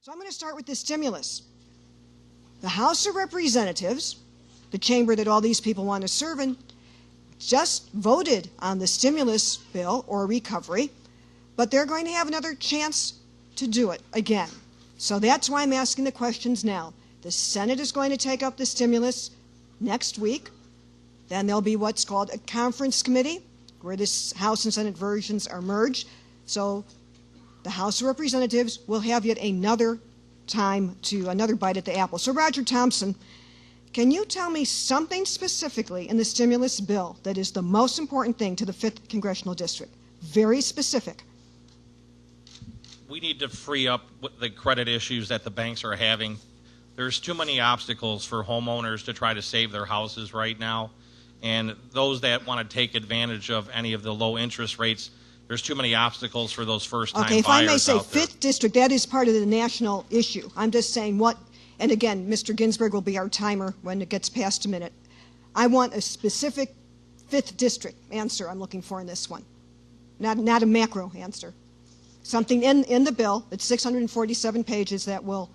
So I'm going to start with the stimulus. The House of Representatives, the chamber that all these people want to serve in, just voted on the stimulus bill or recovery, but they're going to have another chance to do it again. So that's why I'm asking the questions now. The Senate is going to take up the stimulus next week. Then there'll be what's called a conference committee, where this House and Senate versions are merged. So the House of Representatives will have yet another time to another bite at the apple. So Roger Thompson, can you tell me something specifically in the stimulus bill that is the most important thing to the 5th Congressional District? Very specific. We need to free up the credit issues that the banks are having. There's too many obstacles for homeowners to try to save their houses right now. And those that want to take advantage of any of the low interest rates, there's too many obstacles for those first-time buyers. Okay, if I may say, out there. 5th District, that is part of the national issue. I'm just saying what, and again, Mr. Ginsburg will be our timer when it gets past a minute. I want a specific 5th District answer I'm looking for in this one, not a macro answer. Something in the bill, it's 647 pages, that will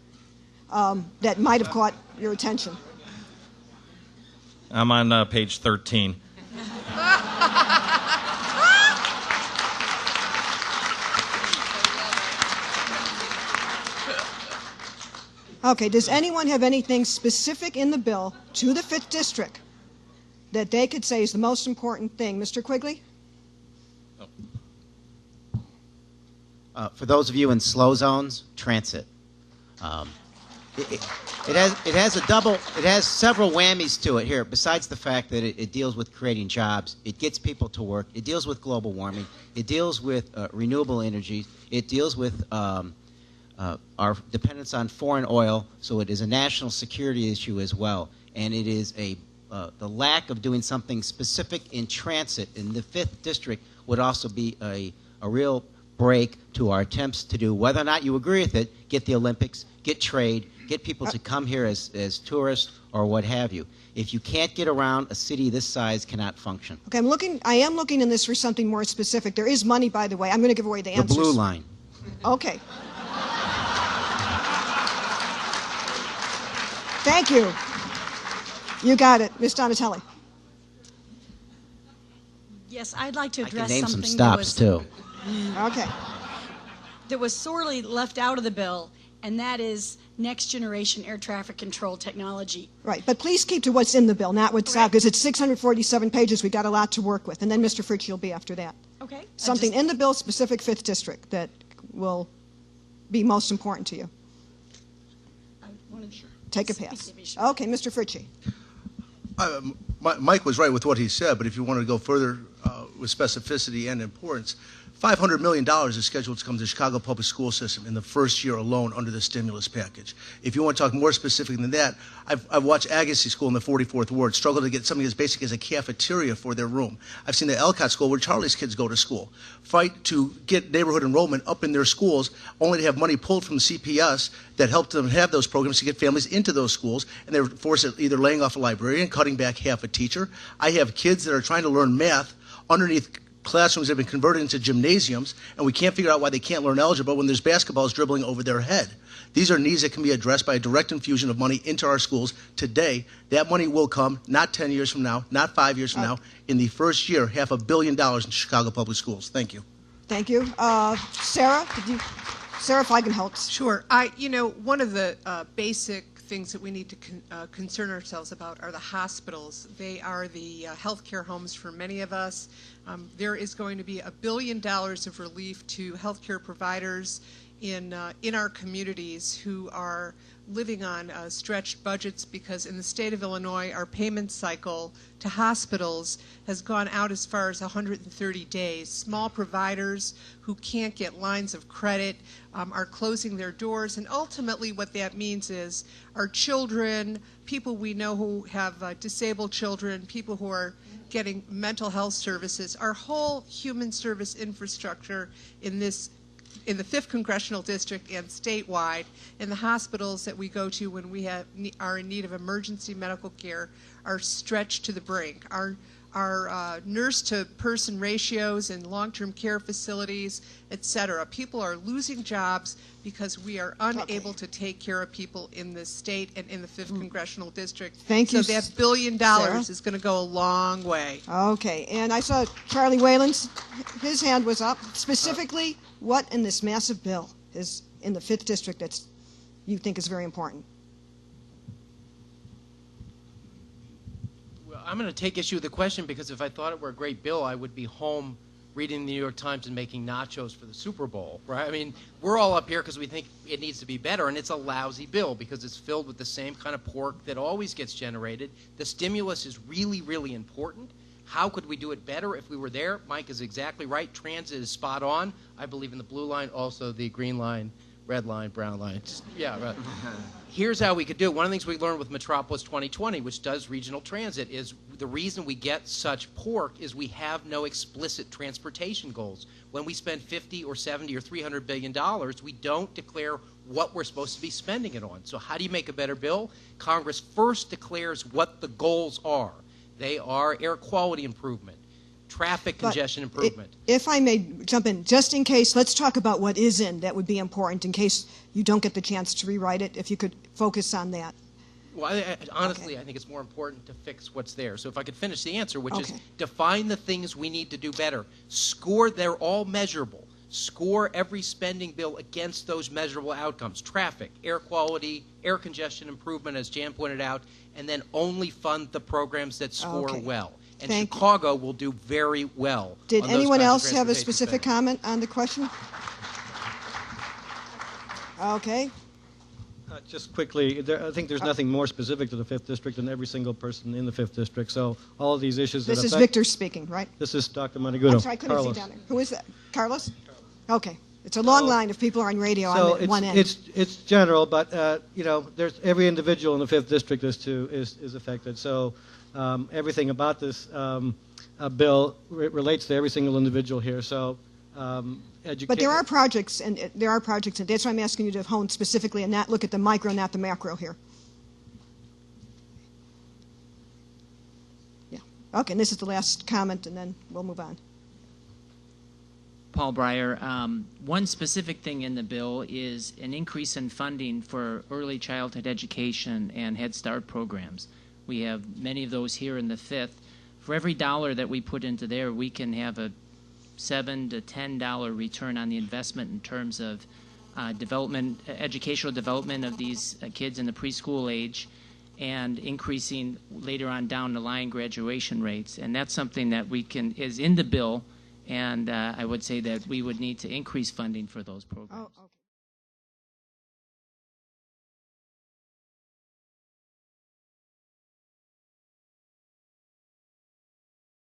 that might have caught your attention. I'm on page 13. Okay, does anyone have anything specific in the bill to the 5th District that they could say is the most important thing? Mr. Quigley? For those of you in slow zones, transit. It has several whammies to it here. Besides the fact that it deals with creating jobs, it gets people to work. It deals with global warming. It deals with renewable energy. It deals with our dependence on foreign oil. So it is a national security issue as well. And it is the lack of doing something specific in transit in the 5th District would also be a real break to our attempts to do, whether or not you agree with it, get the Olympics, get trade, get people to come here as tourists or what have you. If you can't get around, a city this size cannot function. Okay, I am looking in this for something more specific. There is money, by the way. I'm going to give away the answers. The blue line. Okay. Thank you. You got it. Ms. Donatelli. Yes, I'd like to I can address name something some stops, too. Okay. that was sorely left out of the bill, and that is next generation air traffic control technology. Right, but please keep to what's in the bill, not what's out, because it's 647 pages. We've got a lot to work with. And then Mr. Fritsch, you'll be after that. Okay. Something in the bill, specific 5th District, that will be most important to you. I wanted to Take a pass. Okay, Mr. Fritchie. Mike was right with what he said, but if you want to go further with specificity and importance, $500 million is scheduled to come to the Chicago public school system in the first year alone under the stimulus package. If you want to talk more specific than that, I've watched Agassiz School in the 44th Ward struggle to get something as basic as a cafeteria for their room. I've seen the Elcott School, where Charlie's kids go to school, fight to get neighborhood enrollment up in their schools, only to have money pulled from CPS that helped them have those programs to get families into those schools, and they're forced to either laying off a librarian, cutting back half a teacher. I have kids that are trying to learn math underneath classrooms that have been converted into gymnasiums, and we can't figure out why they can't learn algebra when there's basketballs dribbling over their head. These are needs that can be addressed by a direct infusion of money into our schools today. That money will come not 10 years from now, not 5 years from now. In the first year, $500 million in Chicago public schools. Thank you. Thank you. Sarah, Sarah Feigenholtz. Sure. One of the basic things that we need to concern ourselves about are the hospitals. They are the healthcare homes for many of us. There is going to be $1 billion of relief to healthcare providers in our communities who are living on stretched budgets, because in the state of Illinois, our payment cycle to hospitals has gone out as far as 130 days. Small providers who can't get lines of credit are closing their doors, and ultimately what that means is our children, people we know who have disabled children, people who are getting mental health services, our whole human service infrastructure in the 5th Congressional District and statewide, and the hospitals that we go to when we are in need of emergency medical care are stretched to the brink. Our our nurse-to-person ratios in long-term care facilities, et cetera. People are losing jobs because we are unable to take care of people in this state and in the 5th Congressional District. Thank you, So that $1 billion is going to go a long way. Okay, and I saw Charlie Whalen's, his hand was up. Specifically, what in this massive bill is in the 5th District that you think is very important? Well, I'm going to take issue with the question because if I thought it were a great bill, I would be home reading the New York Times and making nachos for the Super Bowl, right? I mean, we're all up here because we think it needs to be better, and it's a lousy bill because it's filled with the same kind of pork that always gets generated. The stimulus is really, really important. How could we do it better if we were there? Mike is exactly right. Transit is spot on. I believe in the blue line, also the green line, red line, brown line. Yeah, right. Here's how we could do it. One of the things we learned with Metropolis 2020, which does regional transit, is the reason we get such pork is we have no explicit transportation goals. When we spend 50 or 70 or $300 billion, we don't declare what we're supposed to be spending it on. So how do you make a better bill? Congress first declares what the goals are. They are air quality improvement, traffic congestion improvement. If I may jump in, just in case, let's talk about what is in that would be important in case you don't get the chance to rewrite it, if you could focus on that. Well, honestly, I think it's more important to fix what's there. So if I could finish the answer, which is Okay. define the things we need to do better. Score, they're all measurable. Score every spending bill against those measurable outcomes. Traffic, air quality, air congestion improvement, as Jan pointed out, and then only fund the programs that score Okay. well. And Thank you. Chicago will do very well. Did on those anyone kinds of else have a transportation specific spending. comment on the question? Okay. Just quickly, I think there's nothing more specific to the 5th District than every single person in the 5th District. So all of these issues that This is affect... Victor speaking, right? This is Dr. Monteagudo. I'm sorry, I couldn't Carlos. see down there. Who is that? Carlos? Okay. It's a long line of people on radio. So I'm at one end. it's general, but there's every individual in the 5th District is affected. So everything about this bill relates to every single individual here. So But there are projects, and that's why I'm asking you to hone specifically and not look at the micro, not the macro here. Yeah. Okay, and this is the last comment, and then we'll move on. Paul Breyer. One specific thing in the bill is an increase in funding for early childhood education and Head Start programs. We have many of those here in the 5th. For every dollar that we put into there, we can have a $7 to $10 return on the investment in terms of educational development of these kids in the preschool age, and increasing later on down the line graduation rates. And that's something that is in the bill, and I would say that we would need to increase funding for those programs. Oh, okay.